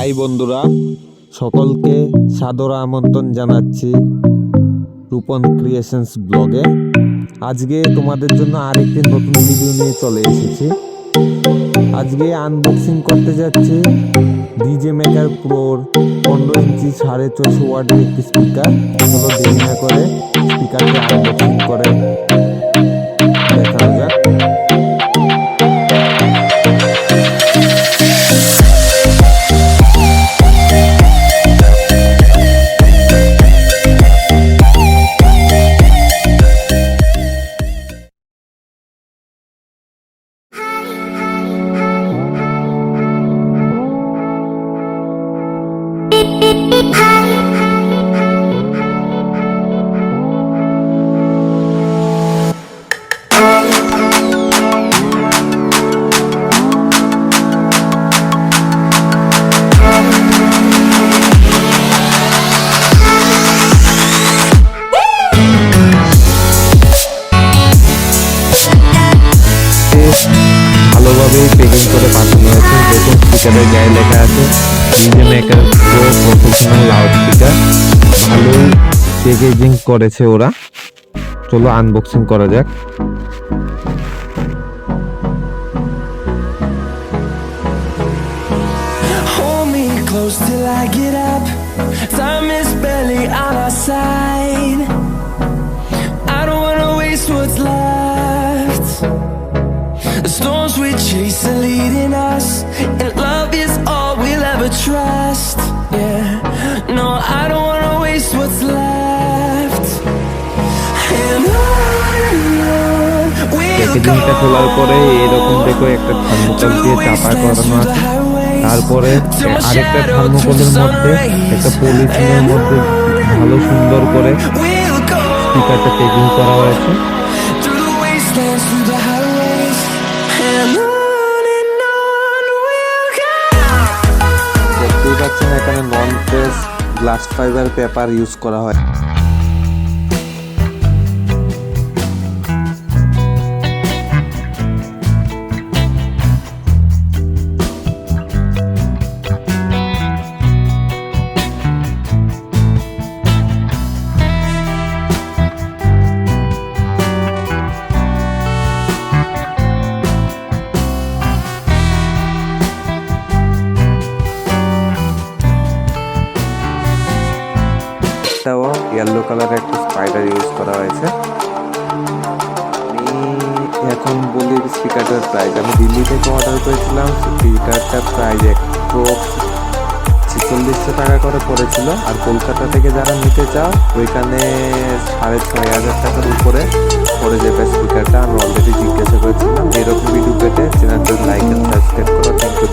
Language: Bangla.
হাই বন্ধুরা, সকলকে সাদর আমন্ত্রণ জানাচ্ছি রূপন ক্রিয়েশনস ব্লগে। আজকে তোমাদের জন্য আরেকটি নতুন ভিডিও নিয়ে চলে এসেছি। আজকে আনবক্সিং করতে যাচ্ছি ডিজে মেকার প্রোর 15 ইঞ্চি 6.5 ওয়াটের একটি স্পিকার। চলো দেরি না করে স্পিকারটি আনবক্সিং করে দেখানো যাক। ভালোভাবেই প্যাকিং করে পাঠানো হয়েছে। দেখুন স্পিকারের গায়ে লেখা আছে DJ maker pro professional loud speaker. ভালোই প্যাকেজিং করেছে ওরা। চলো আনবক্সিং করা যাক। Hold me close till I get up. Time is barely on our side. I don't wanna waste what's left. The storms we chase are leading us, and love is all we'll ever trust. Yeah, no, I don't wanna waste what's left. And on we'll go প্যাকেজিংটা খোলার পরে এরকম দেখো একটা থার্মোকল দিয়ে চাপা করানো আছে। তারপরে আরেকটা থার্মোকলের মধ্যে একটা পলিথিনের মধ্যে ভালো সুন্দর করে স্পিকারটা প্যাকিং করা হয়েছে। through the wastelands, through the highways, and on we'll go. দেখতেই পাচ্ছেন এখানে non press glass fibre paper use করা হয়। এটাও ইয়েলো কালারের একটা স্পাইডার ইউজ করা হয়েছে। আমি এখন বলি স্পিকারটার প্রাইস। আমি দিল্লি থেকে অর্ডার করেছিলাম। স্পিকারটার প্রাইস অ্যাপ্রক্স 4600 টাকা করে পড়েছিল। আর কলকাতা থেকে যারা নিতে চাও ওইখানে 6500 টাকার উপরে পড়ে যাবে স্পিকারটা। আমি অলরেডি জিজ্ঞাসা করেছিলাম। এরকম ভিডিও পেতে চ্যানেলটা লাইক এন্ড সাবস্ক্রাইব করো। Thank you.